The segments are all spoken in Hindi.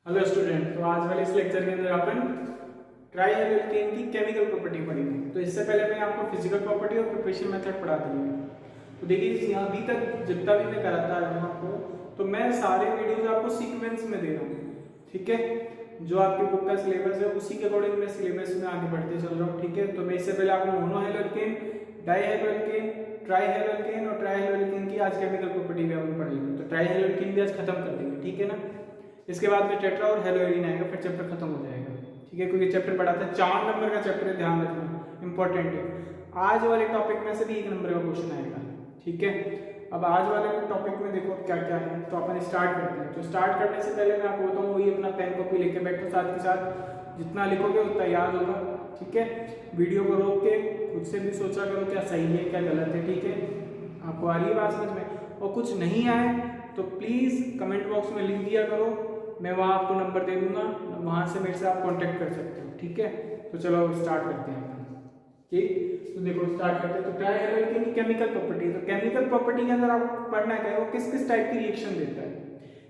हेलो स्टूडेंट, तो आज वाले इस लेक्चर के अंदर अपन ट्राईहेलोकेन की केमिकल प्रॉपर्टी पढ़ेंगे। तो इससे पहले मैंने आपको फिजिकल प्रॉपर्टी और प्रिपरेशन मेथड पढ़ा दी है। तो देखिए यहाँ अभी तक जितना भी मैं कराता रहा हूँ आपको, तो मैं सारे वीडियोज आपको सीक्वेंस में दे रहा हूँ, ठीक है। जो आपकी बुक का सिलेबस है उसी के अकॉर्डिंग मैं सिलेबस में आगे बढ़ते चल रहा हूँ, ठीक है। तो मैं इससे पहले आपको मोनोहेलोकेन, डाईहेलोकेन, ट्राईहेलोकेन और ट्राईहेलोकेन की आज केमिकल प्रॉपर्टी भी अपन पढ़ लेंगे। तो ट्राईहेलोकेन भी आज खत्म कर देंगे, ठीक है ना। इसके बाद में टेट्रा और हेलोइरिन आएगा, फिर चैप्टर खत्म हो जाएगा, ठीक है। क्योंकि चैप्टर पढ़ा था 4 नंबर का चैप्टर है, ध्यान रखना, इंपॉर्टेंट है। आज वाले टॉपिक में से भी 1 नंबर का क्वेश्चन आएगा, ठीक है। अब आज वाले टॉपिक में देखो क्या क्या है, तो अपन स्टार्ट करते हैं। तो स्टार्ट करने से पहले मैं आपको बताऊँ, वही अपना पेन कॉपी लेके बैठो, साथ के साथ जितना लिखोगे उतना याद होगा, ठीक है। वीडियो को रोक के खुद से भी सोचा करो क्या सही है क्या गलत है, ठीक है। आपको आ रही है बात समझ में? और कुछ नहीं आए तो प्लीज़ कमेंट बॉक्स में लिख दिया करो, मैं वहाँ आपको नंबर दे दूंगा, वहाँ से मेरे से आप कांटेक्ट कर सकते हो, ठीक है। तो चलो स्टार्ट करते हैं, ठीक। तो देखो स्टार्ट करते हैं। तो ट्राईहेलोकेन की केमिकल प्रॉपर्टी, तो केमिकल प्रॉपर्टी के अंदर आपको पढ़ना क्या है, वो किस किस टाइप की रिएक्शन देता है,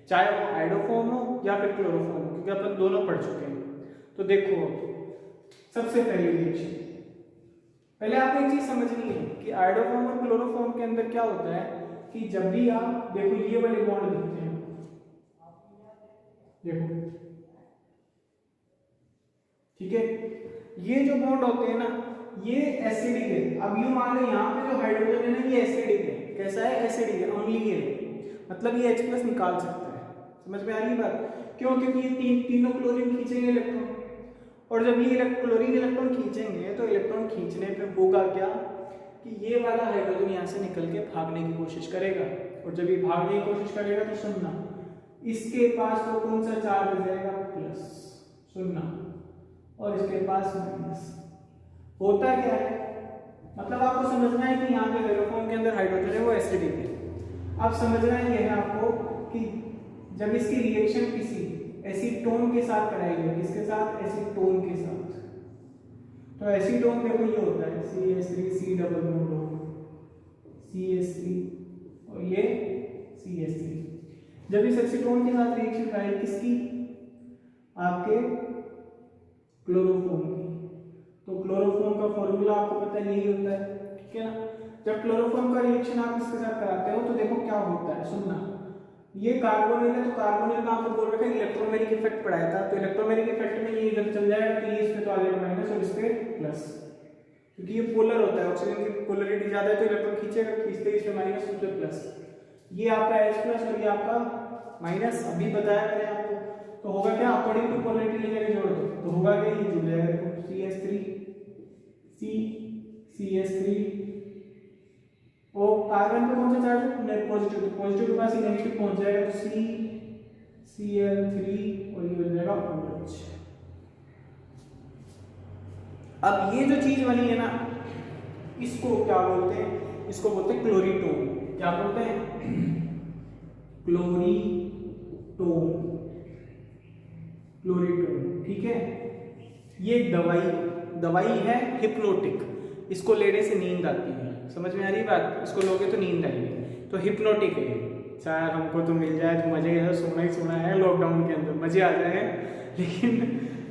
चाहे वो हाइड्रोफॉर्म हो या फिर क्लोरोफॉर्म हो, क्योंकि अपन दोनों पढ़ चुके हैं। तो देखो सबसे पहली रिएक्शन, पहले आपको एक चीज समझनी है कि हाइड्रोफॉर्म और क्लोरोफॉर्म के अंदर क्या होता है कि जब भी आप देखो ये वाले बॉन्ड दिखते हैं, देखो ठीक है, ये जो बॉन्ड होते हैं ना ये एसिडिक है। अब यूं मान लो यहाँ पे जो हाइड्रोजन है ना ये एसिडिक है। कैसा है? एसिडिक है, अम्लीय है, मतलब ये H+ निकाल सकता है। समझ में आ रही बात? क्यों? क्योंकि ये तीनों क्लोरीन खींचेंगे इलेक्ट्रॉन, और जब ये क्लोरीन इलेक्ट्रॉन खींचेंगे तो इलेक्ट्रॉन खींचने पे होगा क्या कि ये वाला हाइड्रोजन यहाँ से निकल के भागने की कोशिश करेगा, और जब ये भागने की कोशिश करेगा तो सुनना, इसके पास तो कौन सा चार्ज हो जाएगा? प्लस, सुनना, और इसके पास माइनस। होता क्या है, मतलब आपको समझना है कि यहाँ पे हाइड्रोफॉर्म के अंदर हाइड्रोजन है वो एसिडिक है। अब समझना है यह है आपको कि जब इसकी रिएक्शन किसी एसीटोन के साथ कराई गई, किसके साथ? एसीटोन के साथ। तो एसीटोन देखो ये होता है CH3 डबल बॉन्ड CH3 और ये CH3। जब इस एसीटोन के साथ रिएक्शन कराई किसकी? आपके क्लोरोफॉर्म की। तो क्लोरोफॉर्म का फॉर्मूला आपको पता है यही होता है, ठीक है ना। जब क्लोरोफॉर्म का रिएक्शन आप इसके साथ कराते हो तो देखो क्या होता है, सुनना। ये कार्बोनिल है, तो कार्बोनिल में आपको बोल रखा है इलेक्ट्रोमेरिक इफेक्ट पढ़ाया था। तो इलेक्ट्रोमेरिक इफेक्ट में ये इधर चल जाएगा तो ये इस पे तो आ जाएगा माइनस और इस पे प्लस, क्योंकि ये पोलर होता है, ऑक्सीजन की पोलरिटी ज्यादा है तो इलेक्ट्रॉन खींचेगा, खींचते इस पे माइनस इस पे प्लस। ये आपका H+ और ये आपका माइनस, अभी बताया मैंने आपको। तो होगा क्या? अकॉर्डिंग टू पोलरिटी ले जाके जोड़ दो तो होगा क्या? ये जुड़ जाएगा CH3 CH3 और कार्बन पे कौन सा चार्ज है? पॉजिटिव, तो पॉजिटिव के पास नेगेटिव पहुंच जाएगा तो Cl3 और ये बन जाएगा OH। अब ये जो चीज बनी है ना इसको क्या बोलते हैं? इसको बोलते हैं क्लोरीटोन। क्या बोलते हैं? क्लोरीटोन, क्लोरीटोन, ठीक है। ये दवाई है हिप्नोटिक, इसको लेने से नींद आती है। समझ में आ रही बात? इसको लोगे तो नींद आएगी, तो हिप्नोटिक है। चाहे हमको तो मिल जाए तो मजे है, सोना ही सोना है लॉकडाउन के अंदर, मजे आ जाए, लेकिन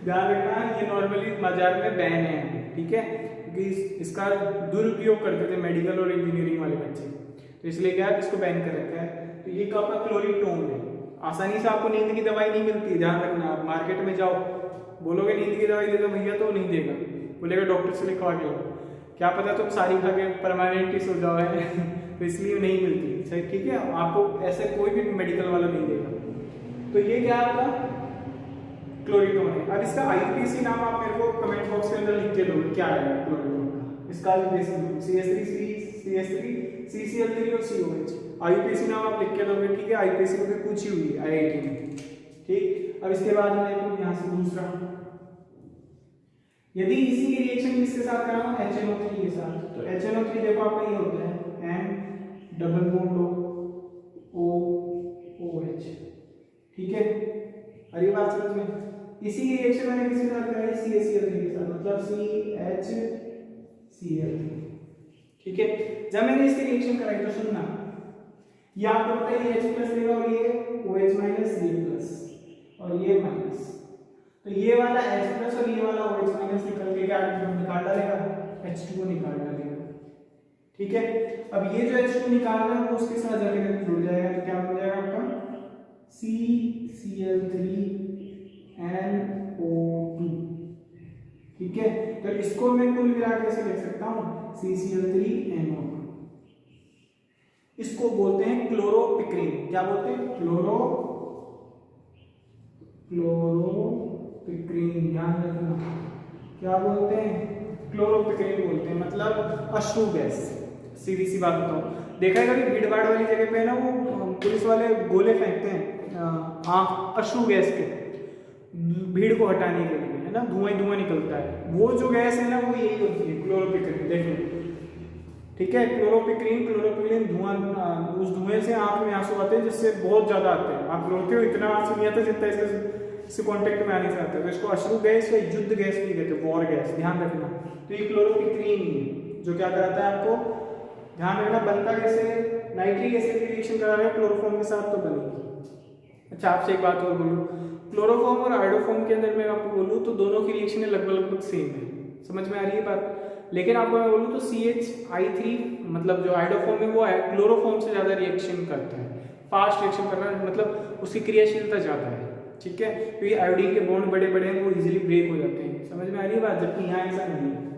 ध्यान रखना ये नॉर्मली बाजार में बैन है, ठीक है। क्योंकि इसका दुरुपयोग करते थे मेडिकल और इंजीनियरिंग वाले बच्चे, तो इसलिए क्या इसको बैन कर रखा है। तो ये आपका क्लोरीटोन है। आसानी से आपको नींद की दवाई नहीं मिलती, ध्यान रखना। आप मार्केट में जाओ, बोलोगे नींद की दवाई दे दो भैया, तो नहीं देगा, बोलेगा डॉक्टर से लिखवा के लो। क्या पता तुम सारी खा के परमानेंट ही सो जाओ है तो इसलिए नहीं मिलती, सही, ठीक है। आपको ऐसे कोई भी मेडिकल वाला नहीं देगा। तो ये क्या आपका क्लोरीटोन है। अब इसका IUPAC नाम आप मेरे को कमेंट बॉक्स के अंदर लिख के दो, क्या है क्लोरीटोन का? इसका IUPAC नाम CH3 CCl3 और COH। IUPAC नाम आप लिख के दोगे, ठीक है। IUPAC को भी पूछी हुई है IIT में, ठीक। अब इसके बाद में यहाँ से दूसरा, यदि इसी की रिएक्शन किसके साथ कराऊं? HNO3 के साथ। तो HNO3 देखो आपका ये होता है N डबल बॉन्ड OH, ठीक है। अरे बात समझ में? इसी की रिएक्शन मैंने किसके साथ कराई? CaCl3 के साथ, मतलब CHCl3, ठीक है। जब मैंने इसकी रिएक्शन कराई तो सुनना, ये आपको पता है ये H+ देगा और ये OH- ये प्लस, और ये माइनस, तो ये वाला H प्लस और ये वाला OH माइनस निकल के क्या निकाल डालेगा, H2 को निकाल डालेगा। ठीक है, अब ये जो H2 निकाल रहा है वो उसके साथ जाके जुड़ जाएगा, तो क्या बन जाएगा आपका CCl3NO2। ठीक है, तो इसको मैं कुल मिला के कैसे लिख सकता हूँ, CCl3NO2। इसको बोलते हैं क्लोरोपिक्रीन। क्या बोलते हैं, क्लोरोपिक्रीन, ध्यान रखना, क्या बोलते हैं, क्लोरोपिक्रीन बोलते हैं, मतलब अश्रु गैस। सीधी सी बात बताओ, देखा है कभी भीड़ भाड़ वाली जगह पे ना वो पुलिस वाले गोले फेंकते हैं अश्रु गैस के, भीड़ को हटाने के लिए, है ना, धुआं धुआं निकलता है, वो जो गैस है ना वो यही होती है क्लोरोपिक्रीन। देखो ठीक है, क्लोरोपिक्रीन धुआं, उस धुएं से आंख में आंसू आते हैं जिससे बहुत ज्यादा आते हैं, आप रोते हो इतना आंसू नहीं आता जितना इससे कांटेक्ट में आने से आता है, तो इसको अश्रु गैस या युद्ध गैस भी कहते हैं, वॉर गैस, ध्यान रखना। तो ये क्लोरोपिक्रीन ही है जो क्या कराता है आपको, ध्यान रखना, बनता कैसे, नाइट्रिक एसिड की रिएक्शन करा रहे हैं क्लोरोफॉर्म के साथ तो बनेगी। अच्छा आपसे एक बात और बोलूं, क्लोरोफॉर्म और आयोडोफॉर्म के अंदर मैं आपको बोलूं तो दोनों की रिएक्शन लगभग सेम है, समझ में आ रही है बात। लेकिन आपको मैं बोलूं तो CH3 मतलब जो आयोडोफॉर्म है वो क्लोरोफॉर्म से ज्यादा रिएक्शन करता है, फास्ट रिएक्शन कर रहा है, मतलब उसकी क्रियाशीलता ज्यादा है। ठीक है, क्योंकि आयोडीन के बॉन्ड बड़े बड़े हैं, वो इजीली ब्रेक हो जाते हैं, समझ में आ रही है बात, जबकि यहाँ ऐसा नहीं है।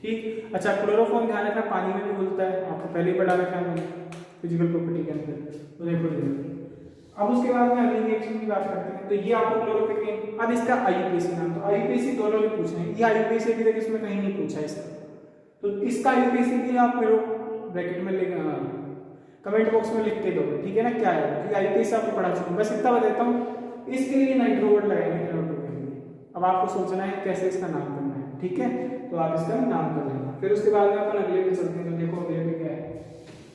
ठीक, अच्छा क्लोरोफॉर्म ध्यान रखना पानी में भी घुलता है, आपको पहले ही पढ़ा रखा है मैंने फिजिकल प्रॉपर्टी के अंदर, तो देखो। अब उसके बाद में अगली रिएक्शन की बात करते हैं, तो ये आपको क्लोरोपिक्रीन, अब इसका IUPAC नाम, तो IUPAC दोनों भी पूछ रहे हैं, ये IUPAC अभी तक इसमें कहीं नहीं पूछा इसका, तो इसका IUPAC भी आप मेरे ब्रैकेट में लिख, कमेंट बॉक्स में लिख के दो, ठीक है ना, क्या है, क्योंकि IUPAC आपको पढ़ा चुका हूं, बस इतना बताता हूँ। इसके लिए नाइट्रो वर्ड लगाएंगे NO2 के लिए, अब आपको सोचना है कैसे इसका नाम करना है, ठीक है, तो आप इसका नाम कर लेना, फिर उसके बाद में अपन अगले पे चलते हैं। तो देखो अगले पे क्या है,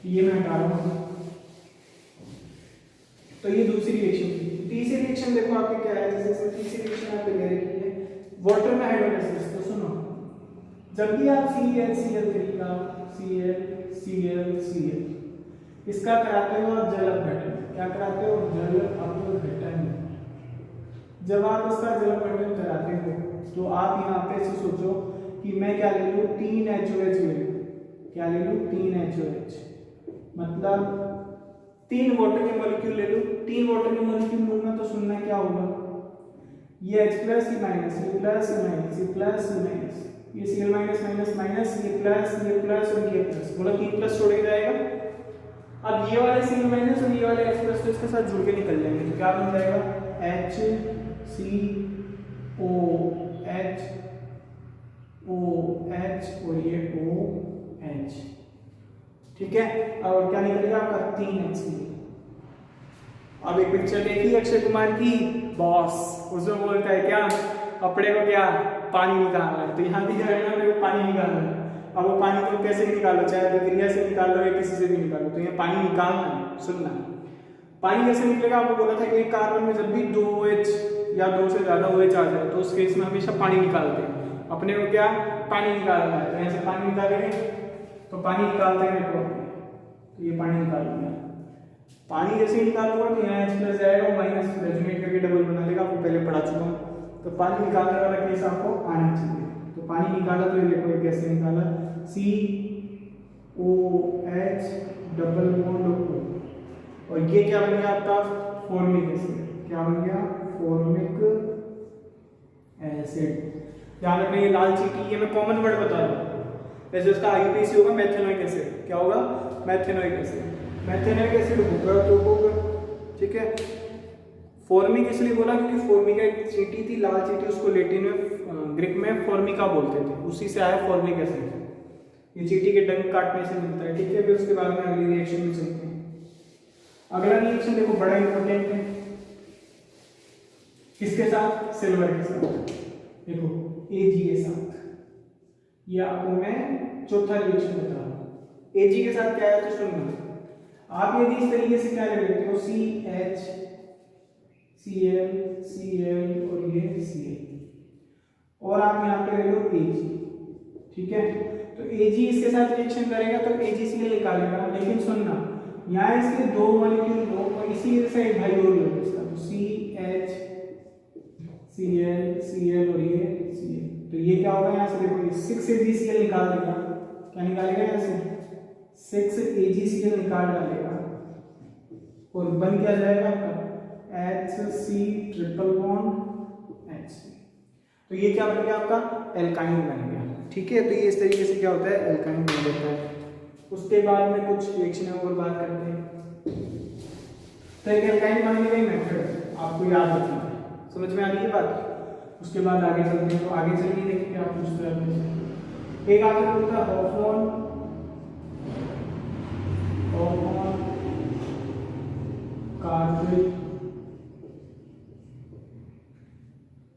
ये मैं हटा रहा हूँ, तो ये दूसरी रिएक्शन थी। तीसरी रिएक्शन देखो आपके क्या है, जैसे तीसरी रिएक्शन आपने ले रखी है वाटर में हाइड्रोलाइसिस। तो सुनो, जब भी आप ClCl3 का ClCl इसका कराते हो आप जल अपघटन, क्या कराते हो, जल अपघटन। जब आप इसका जल अपघटन कराते हो तो आप यहाँ पे ऐसे सोचो कि मैं क्या ले लूँ, 3HOH ले लूँ, क्या ले लूँ, 3HOH, मतलब 3 वाटर के मॉलिक्यूल ले लूँ, 3 वाटर के मॉलिक्यूल लूंगा तो सुनना क्या होगा, ये H प्लस ये माइनस, ये प्लस ये माइनस, ये प्लस ये माइनस, ये Cl माइनस माइनस माइनस, ये प्लस और ये प्लस, बोला 3 प्लस छोड़ के जाएगा। अब ये वाले Cl माइनस और ये वाले H प्लस तो इसके साथ जुड़ के निकल जाएंगे, तो क्या बन जाएगा, HCOH और ये OH। ठीक है, और क्या निकलेगा आपका 3HCl। अब एक पिक्चर देखी अक्षय कुमार की बॉस, उसमें बोलता है क्या, कपड़े को क्या पानी निकालना है, तो यहाँ भी क्या है ना, मेरे को पानी निकालना है। अब वो पानी तो कैसे भी निकालो, चाहे प्रक्रिया से निकालो या किसी से भी निकालो, तो यहाँ पानी निकालना है। सुनना, पानी कैसे निकलेगा, आपको बोला था कि एक कार्बन में जब भी 2OH या 2 से ज्यादा OH आ जाए तो उस केस में हमेशा पानी निकालते हैं, अपने को क्या पानी निकालना है, तो यहाँ से पानी निकालेंगे, तो पानी निकालते हैं, तो ये पानी निकाल लिया। पानी जैसे ही निकालूंगा तो यहाँ H प्लस जाएगा और माइनस रेजोनेट करके डबल बना लेगा, आपको पहले पढ़ा चुका हूँ। तो पानी निकालने वाला केस आपको आना चाहिए, तो पानी निकाला तो ये देखो ये कैसे निकाला, COH डबल बॉन्ड O, और ये क्या बन गया आपका फॉर्मिक एसिड, क्या बन गया, फॉर्मिक एसिड। ध्यान रखना ये लाल चीटी, ये मैं कॉमन वर्ड बता रहा हूँ, वैसे उसका IUPAC होगा मेथेनोइक एसिड, क्या होगा, मेथेनोइक एसिड, मेथेनोइक एसिड होगा तो होगा। ठीक है, फॉर्मिक इसलिए बोला क्योंकि फॉर्मिका एक चीटी थी, लाल चीटी, उसको लैटिन में ग्रीक में फॉर्मिका बोलते थे, उसी से आया फॉर्मिक एसिड, ये चीटी के डंक काटने से मिलता है। ठीक है, फिर उसके बाद में अगली रिएक्शन में चलते हैं। अगला रिएक्शन देखो बड़ा इंपॉर्टेंट है, किसके साथ, सिल्वर के साथ, देखो Ag के साथ, ये आपको मैं चौथा रिएक्शन बता रहा हूँ। Ag के साथ क्या है तो सुनना, आप यदि इस तरीके से क्या ले लेते हो, CH Cl Cl और ये Cl, और आप यहाँ पे ले लो Ag। ठीक है, तो Ag इसके साथ रिएक्शन करेगा तो AgCl निकालेगा, लेकिन सुनना यहाँ इसके 2 मॉलिक्यूल हो और इसी से एक भाई और ले इसका, तो CH Cl और ये Cl, तो ये क्या होगा यहाँ से देखो 6 AgCl निकाल देगा, क्या निकालेगा यहाँ से 6 AgCl निकाल डालेगा और बन क्या जाएगा आपका HC ट्रिपल बॉन्ड H। तो ये क्या बन गया आपका एल्काइन बन गया, ठीक है। तो ये इस तरीके से क्या होता है एल्काइन बन जाता है। उसके बाद में कुछ रिएक्शन और बात करते हैं। तो एक एल्काइन बनने का मेथड आपको याद रखना है, समझ में आ रही है बात। उसके बाद आगे चलते हैं, तो आगे चलिए देखिए क्या पूछते हैं आपसे। एक आगे बोलता है हॉफमैन कार्बोनिक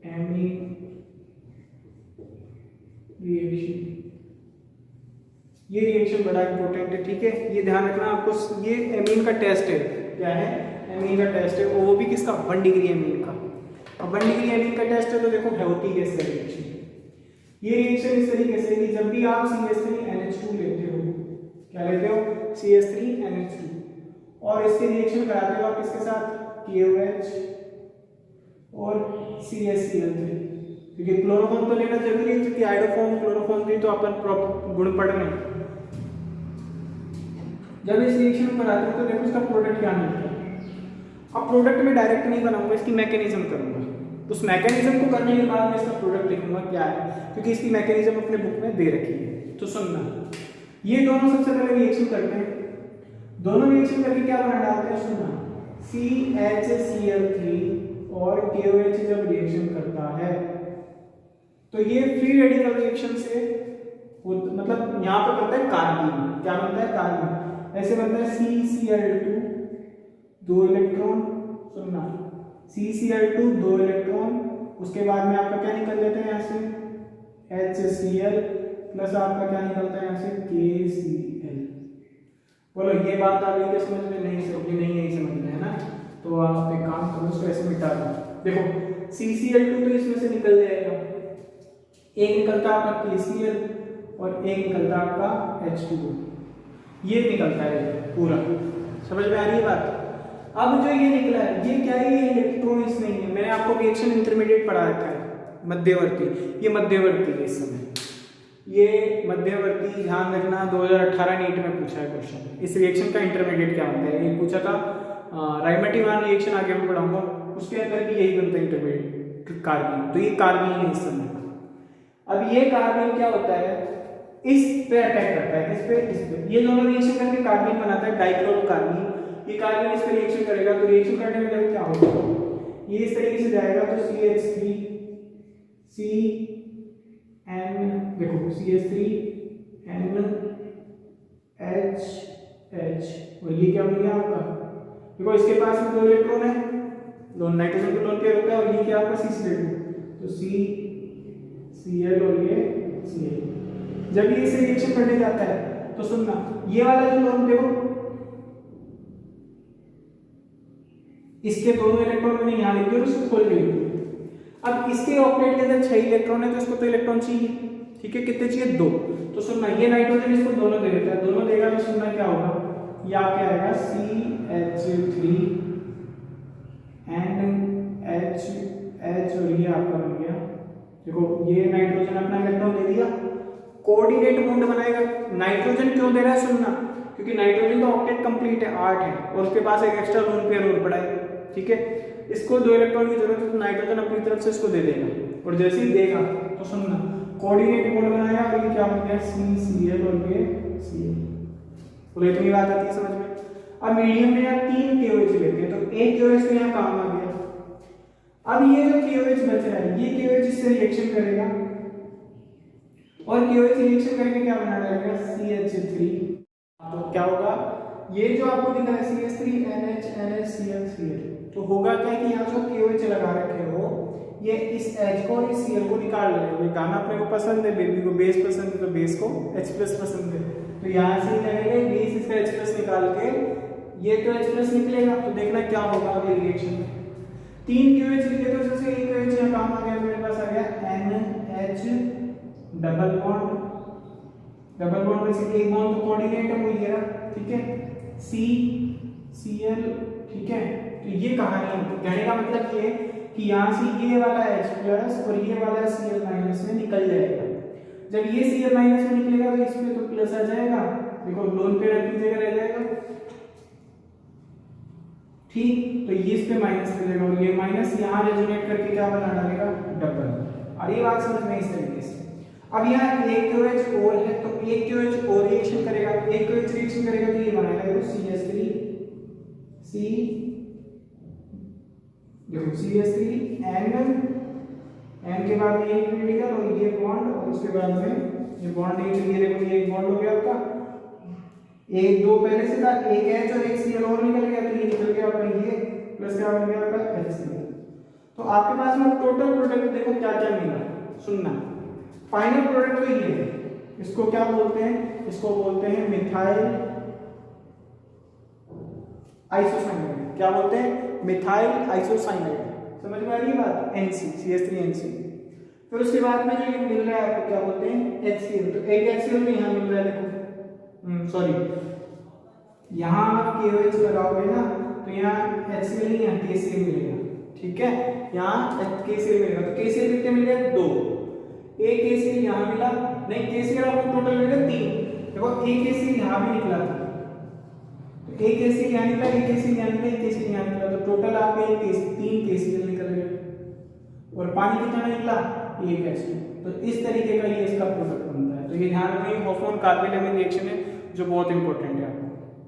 एमीन रिएक्शन। ये रिएक्शन बड़ा इंपॉर्टेंट है, ठीक है। ये ध्यान रखना आपको, ये एमीन का टेस्ट है, क्या है एमीन का टेस्ट है, और वो भी किसका 1 डिग्री एमीन का। अब 1 डिग्री एमीन का टेस्ट है तो देखो होती कैसे रिएक्शन। ये रिएक्शन इस तरीके से कि जब भी आप CH3NH2 लेते हो, क्या लेते हो CH3NH2, और इससे रिएक्शन कराते हो आप किसके साथ KOH और CaCl3, क्योंकि क्लोरोफॉर्म तो लेना जरूरी है, क्योंकि आइडोफॉर्म क्लोरोफॉर्म की तो अपन गुण पढ़ रहे हैं। जब इस रिएक्शन पर आते हैं तो देखो इसका प्रोडक्ट क्या मिलता है। अब प्रोडक्ट में डायरेक्ट नहीं बनाऊंगा, इसकी मैकेनिज्म करूंगा। उस मैकेनिज्म को करने के बाद मैं इसका प्रोडक्ट लिखूंगा क्या है, क्योंकि इसकी मैकेनिज्म अपने बुक में दे रखी है। तो सुनना, ये दोनों सबसे पहले रिएक्शन करते हैं, दोनों रिएक्शन करके क्या बना डालते हैं, सुनना CHCl3 और KOH जब रिएक्शन करता है तो ये फ्री रेडिकल रिएक्शन से मतलब यहाँ पे बनता है कार्बीन। क्या बनता है कार्बीन, ऐसे बनता है CCl2 2 इलेक्ट्रॉन, सुनना CCl2 2 इलेक्ट्रॉन, उसके बाद में आपका क्या निकल जाता है यहाँ से HCl प्लस आपका क्या निकलता है यहाँ से KCl। बोलो ये बात आ गई क्या समझ में, नहीं नहीं समझ में है ना। तो आप एक काम करो, उसको ऐसे मिटा दो। देखो CCl2 तो इसमें से निकल जाएगा, एक निकलता है आपका KCl और एक निकलता है आपका H2O, ये निकलता है पूरा, समझ में आ रही है बात। अब जो ये निकला है ये क्या है, ये इलेक्ट्रॉन्स नहीं है। मैंने आपको रिएक्शन इंटरमीडिएट पढ़ा रखा है, मध्यवर्ती, ये मध्यवर्ती है इस समय, ये मध्यवर्ती। ध्यान रखना 2018 नीट में पूछा है क्वेश्चन, इस रिएक्शन का इंटरमीडिएट क्या होता है, ये पूछा था। राइमेटिवान रिएक्शन आगे मैं पढ़ाऊंगा, उसके अंदर भी यही बनता है इंटरमीडिएट कार्बीन। तो ये कार्बीन है इस समय। अब ये कार्बीन क्या होता है, इस पे अटैक करता है, इस पे ये दोनों रिएक्शन करके कार्बीन बनाता है डाइक्लोरोकार्बीन। ये कार्बन इस पे रिएक्शन करेगा तो रिएक्शन करने में क्या होगा, ये इस तरीके से जाएगा तो CH3CN, देखो CH3NHH, और ये क्या बन गया आपका, देखो इसके पास में 2 इलेक्ट्रॉन है, लोन नाइट्रोजन को लोन पेयर होता है, और ये क्या आपका CCl2, तो CCl और ये Cl। जब ये इसे रिएक्शन करने जाता है तो सुनना, ये वाला जो लोन देखो इसके दोनों इलेक्ट्रॉन मैंने यहाँ लिख दिए और उसको खोल के लिख दिया। अब इसके ऑक्टेट के अंदर 6 इलेक्ट्रॉन है तो इसको तो इलेक्ट्रॉन चाहिए, ठीक है, कितने चाहिए 2। तो सुनना ये नाइट्रोजन इसको दोनों दे देता है, दोनों देगा तो सुनना क्या होगा, ये आपके आएगा CH3NH और ये आपका बन गया, देखो ये नाइट्रोजन अपना इलेक्ट्रॉन दे दिया, कोऑर्डिनेट बॉन्ड बनाएगा। नाइट्रोजन क्यों दे रहा है, सुनना, क्योंकि नाइट्रोजन का ऑक्टेट कंप्लीट है 8 है और उसके पास एक एक्स्ट्रा लोन पेयर और पड़ा है, ठीक है। इसको 2 इलेक्ट्रॉन की जरूरत है तो नाइट्रोजन अपनी तरफ से इसको दे देगा, और जैसे ही देगा तो सुनना कोऑर्डिनेट बॉन्ड बनाया और ये क्या बन गया CCl और ये Cl। तो इतनी बात आती है समझ में। अब मीडियम में आप 3 KOH लेते हैं तो एक KOH तो यहाँ काम आ गया। अब ये जो KOH बच रहा है ये KOH इससे रिएक्शन करेगा और KOH रिएक्शन करके क्या बना डालेगा CH3। तो क्या होगा, ये जो आपको दिख रहा है CH3NH NHCl3, तो होगा क्या कि यहाँ जो KOH लगा रखे हो ये इस H को और इस Cl को निकाल लेगा। ये गाना अपने को पसंद है, बेबी को बेस पसंद है तो बेस को H+ पसंद है, तो यहाँ से करेंगे बेस इसका H+ निकाल के ये तो H+ निकलेगा। तो देखना क्या होगा अगले रिएक्शन में, 3 KOH लिखे तो सबसे एक KOH यहाँ काम आ गया, मेरे पास आ गया NH डबल बॉन्ड में से एक बॉन्ड तो कोऑर्डिनेट है वो ये रहा, ठीक है, CCl, ठीक है। तो ये कहानी, कहने का मतलब ये कि यहाँ से ये वाला H प्लस और ये वाला Cl माइनस में निकल जाएगा। जब ये Cl माइनस में निकलेगा तो इसमें तो प्लस आ जाएगा, देखो लोन पे रखी जगह रह जाएगा, ठीक। तो ये इस पे माइनस मिलेगा और ये माइनस यहाँ रेजोनेट करके क्या बना डालेगा, डबल। और ये बात समझ में इस तरीके से। अब यहाँ एक KOH और है तो एक KOH और रिएक्शन करेगा, एक KOH रिएक्शन करेगा तो ये बनाएगा देखो CH3 C, देखो CH3 N के बाद ये क्रिटिकल और ये बॉन्ड और उसके बाद में ये बॉन्ड ये देखो ये एक बॉन्ड हो गया आपका, एक दो पहले से था, एक H और एक Cl और निकल गया तो ये निकल गया आपका ये प्लस क्या बन गया आपका HCl। तो आपके पास में टोटल प्रोडक्ट देखो क्या क्या मिला, सुनना। फाइनल प्रोडक्ट तो ये है, इसको क्या बोलते हैं, इसको बोलते हैं मिथाइल आइसोसाइनाइड। क्या बोलते हैं, मिथाइल आइसोसाइनाइड। समझ में आ रही है बात, NC CH3NC। फिर उसके बाद में जो ये मिल रहा है आपको क्या बोलते हैं HCl। तो एक HCl में यहाँ मिल रहा है देखो, सॉरी यहाँ आप KOH लगाओगे ना तो यहाँ HCl नहीं यहाँ KCl मिलेगा, ठीक है। यहाँ KCl मिलेगा तो KCl कितने मिल गए, 2। एक KCl यहाँ मिला, नहीं KCl आपको टोटल मिलेगा 3। देखो एक KCl यहाँ भी निकला था, तो एक KCl यहाँ निकला, एक KCl यहाँ निकला, एक KCl यहाँ निकला, तो टोटल आपके 3 KCl निकल गए और पानी कितना निकला, 1 H2। तो इस तरीके का ये इसका प्रोडक्ट बनता है। तो ये ध्यान रखिए, हॉफमैन कार्बेल रिएक्शन है जो बहुत इंपॉर्टेंट है, आपको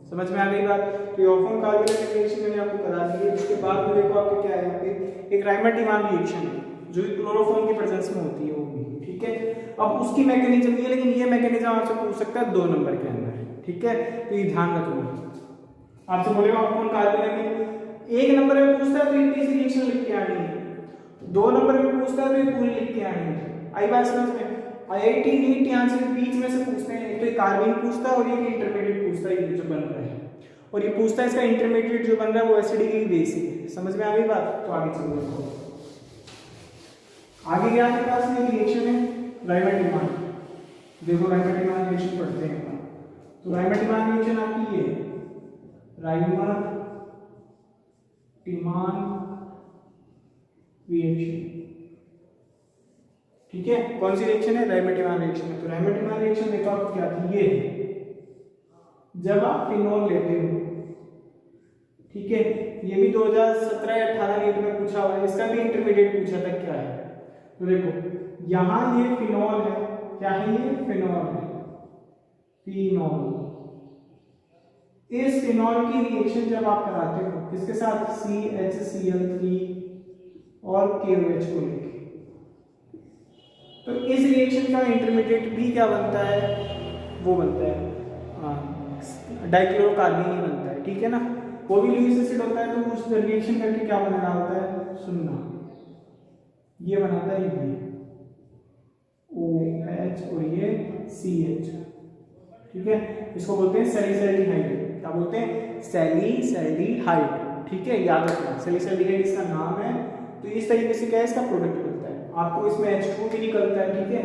समझ में आ गई बात। तो ये हॉफमैन कार्बेल रिएक्शन मैंने आपको करा दी है। उसके बाद में देखो आपके क्या है, आपके एक राइमर-टिमान रिएक्शन है जो क्लोरोफॉर्म की प्रेजेंस में होती है वो भी, ठीक है। अब उसकी मैकेनिज्म ये, लेकिन ये मैकेनिज्म आपसे पूछ सकता है 2 नंबर के अंदर, ठीक है। तो ये ध्यान रखो, आपसे बोलेगा हॉफमैन कार्बेल में 1 नंबर में पूछता है तो ये कैसी रिएक्शन लिख के आनी है, 2 नंबर में पूछता है तो ये पूरी लिख के आनी है। आई बात समझ में। IIT नीट यहाँ से बीच में से पूछते हैं, एक तो कार्बन पूछता है और एक इंटरमीडिएट पूछता है, ये जो बन रहा है, और ये पूछता है इसका इंटरमीडिएट जो बन रहा है वो एसिडिक की बेसिक है। समझ में आ गई बात। तो आगे चलो, देखो आगे क्या आपके पास में रिएक्शन है राइमर-टिमान। देखो राइमर-टिमान रिएक्शन पढ़ते हैं। तो राइमर-टिमान रिएक्शन आपकी ये राइमर-टिमान रिएक्शन, ठीक है। कौन सी रिएक्शन है, राइमर-टिमान रिएक्शन है। तो राइमर-टिमान रिएक्शन देखो आपको क्या थी, ये जब आप फिनोल लेते हो, ठीक है। ये भी 2017 या 18 नीट में पूछा हुआ है, इसका भी इंटरमीडिएट पूछा था क्या है। तो देखो यहाँ ये फिनोल है, क्या है ये फिनोल है, फिनोल। इस फिनोल की रिएक्शन जब आप कराते हो किसके साथ, CHCl3 और KOH को लेके, तो इस रिएक्शन का इंटरमीडिएट भी क्या बनता है, वो बनता है डाइक्लोरोकार्बन ही बनता है, ठीक है ना। वो भी लुईस एसिड होता है तो उस रिएक्शन करके क्या बना रहा होता है, सुनना, ये बनाता है ये OH और ये CH, ठीक है। इसको बोलते हैं सैलिसैल्डिहाइड। क्या बोलते हैं, सैलिसैल्डिहाइड, ठीक है, याद रखना सैलिसैल्डिहाइड इसका नाम है। तो इस तरीके से क्या है इसका प्रोडक्ट बनता है। आपको इसमें H2 भी निकलता है, ठीक है,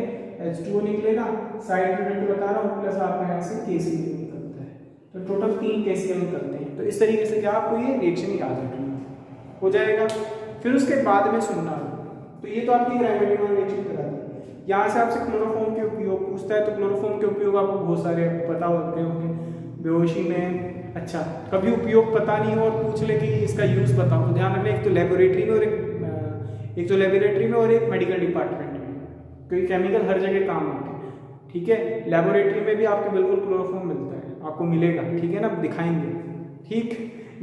H2 निकलेगा, साइड प्रोडक्ट बता रहा हूँ, प्लस आपका यहाँ से KCl निकलता है, तो टोटल 3 KCl निकलते हैं। तो इस तरीके से क्या आपको ये रिएक्शन याद रखना हो जाएगा। फिर उसके बाद में सुनना, तो ये तो आपकी राइमर-टिमान रिएक्शन करा दी। यहाँ से आपसे क्लोरोफॉर्म के उपयोग पूछता है, तो क्लोरोफॉर्म के उपयोग आपको बहुत सारे पता होते होंगे बेहोशी में। अच्छा, कभी उपयोग पता नहीं हो और पूछ ले कि इसका यूज़ बताओ, तो ध्यान रखना एक तो लेबोरेटरी में और एक तो लेबोरेटरी में और एक मेडिकल डिपार्टमेंट में, क्योंकि केमिकल हर जगह काम आते हैं, ठीक है। लेबोरेटरी में भी आपको बिल्कुल क्लोरोफॉर्म मिलता है, आपको मिलेगा, ठीक है ना, दिखाएंगे, ठीक।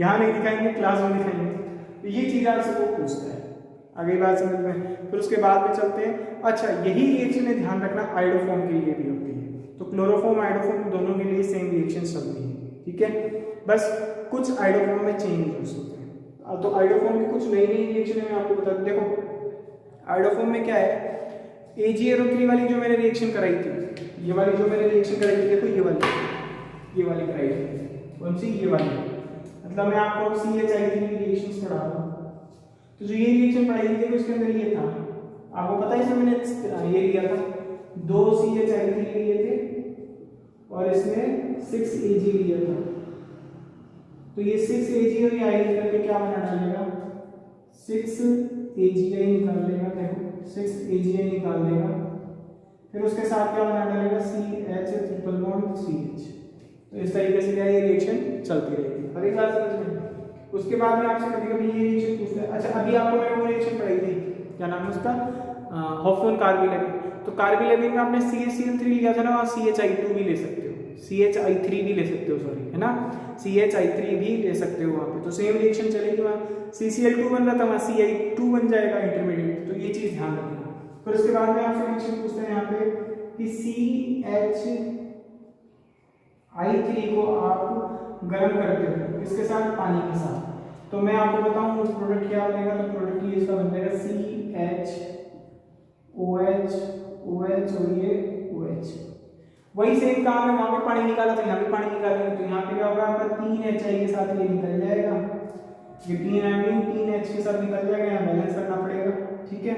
यहाँ नहीं दिखाएंगे, क्लास में दिखाएंगे। तो ये चीज़ आपसे वो पूछता है, आगे बात समझ में। फिर उसके बाद में चलते हैं। अच्छा, यही रिएक्शन है, ध्यान रखना आयोडोफॉर्म के लिए भी होती है। तो क्लोरोफॉर्म आयोडोफॉर्म दोनों के लिए सेम रिएक्शन चलती है, ठीक है। बस कुछ आयोडोफॉर्म में चेंज होते हैं। तो आयोडोफॉर्म की कुछ नई नई रिएक्शन मैं आपको बता दूं। देखो आयोडोफॉर्म में क्या है, AgAO3 वाली जो मैंने रिएक्शन कराई थी, ये वाली जो मैंने रिएक्शन कराई थी, देखो ये वाली कराई थी। कौन सी, ये वाली। मतलब मैं आपको CHI3 रिएक्शंस पढ़ा रहा हूँ। तो जो ये रिएक्शन पढ़ाई थी देखो इसके अंदर ये था, आपको पता है इसमें मैंने ये लिया था 2 CHI3 लिए थे और इसमें 6 Ag लिया था। तो ये 6 Ag और ये I करके क्या बना डालेगा, 6 AgI निकाल लेगा, देखो 6 AgI निकाल देगा, फिर उसके साथ क्या बना डालेगा CH ट्रिपल बॉन्ड CH। तो इस तरीके से क्या ये रिएक्शन चलती रहेगी। अगली बात समझ में। उसके बाद में आपसे कभी कभी ये रिएक्शन पूछता है, अच्छा अभी आपको मैंने वो रिएक्शन पढ़ाई थी, क्या नाम है उसका, हॉफमैन कार्बोलेविन। तो कार्बोलेविन में आपने CaCl3 लिया था ना, वहाँ CHI2 भी ले सकते हो, CHI3 भी ले सकते हो, सॉरी है ना, CHI3 भी ले सकते हो वहाँ पे। तो सेम रिएक्शन चलेगी, वहाँ CCl2 बन रहा था, वहाँ CI2 बन जाएगा इंटरमीडिएट। तो ये चीज़ ध्यान रखना। फिर उसके बाद में आपसे रिएक्शन पूछते हैं यहाँ पे कि CHI3 को आप गर्म करते हो किसके साथ, पानी के साथ। तो मैं आपको बताऊं उस प्रोडक्ट क्या बनेगा, तो प्रोडक्ट ये इसका बन जाएगा CHOH और ये OH। वही सेम काम है, वहां पे पानी निकाला था, यहाँ पे पानी निकालेंगे। तो यहाँ पे क्या होगा आपका 3HI के साथ ये निकल जाएगा, ये 3 आयोडीन 3H के साथ निकल जाएगा, यहाँ बैलेंस करना पड़ेगा, ठीक है।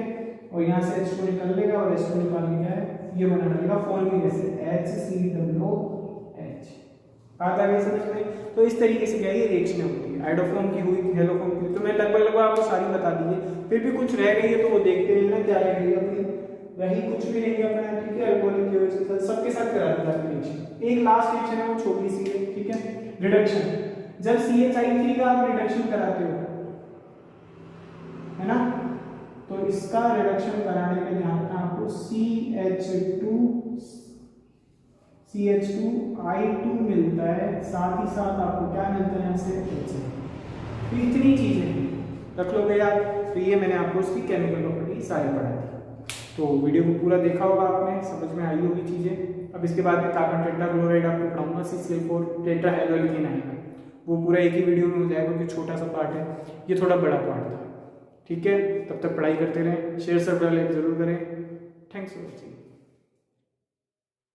और यहाँ से H2 निकल लेगा और H2 निकाल के क्या है ये बना डालेगा फॉर्मिंग एसिड HCOH। बात आ गई समझ में। तो इस तरीके से क्या ये रिएक्शन होती है, आइडोफॉर्म की हुई, हेलोफॉर्म की। तो मैं लगभग आपको सारी बता दी है, फिर भी कुछ रह गई है तो वो देखते हैं ना, क्या रह गई अपनी, वही कुछ भी नहीं अपना, ठीक है। अल्कोहलिक केओएच के साथ सबके साथ करा दिया रिएक्शन। एक लास्ट रिएक्शन है वो छोटी सी है, ठीक है, रिडक्शन। जब CHI3 का आप रिडक्शन कराते हो है ना, तो इसका रिडक्शन कराने में ध्यान रखना आपको CH2I2 मिलता है, साथ ही साथ आपको क्या मिलता है यहाँ से HCl। तो इतनी चीजें रख लोगे यार। तो ये मैंने आपको उसकी केमिकल प्रॉपर्टी सारी पढ़ा दी। तो वीडियो को पूरा देखा होगा आपने, समझ में आई होगी चीजें। अब इसके बाद में कार्बन टेट्राक्लोराइड आपको पढ़ाऊंगा, CCl4 टेट्राहेलोएल्केन आएगा, वो पूरा एक ही वीडियो में हो जाएगा क्योंकि छोटा सा पार्ट है, ये थोड़ा बड़ा पार्ट था, ठीक है। तब तक पढ़ाई करते रहें, शेयर सब्सक्राइब जरूर करें। Thanks for watching.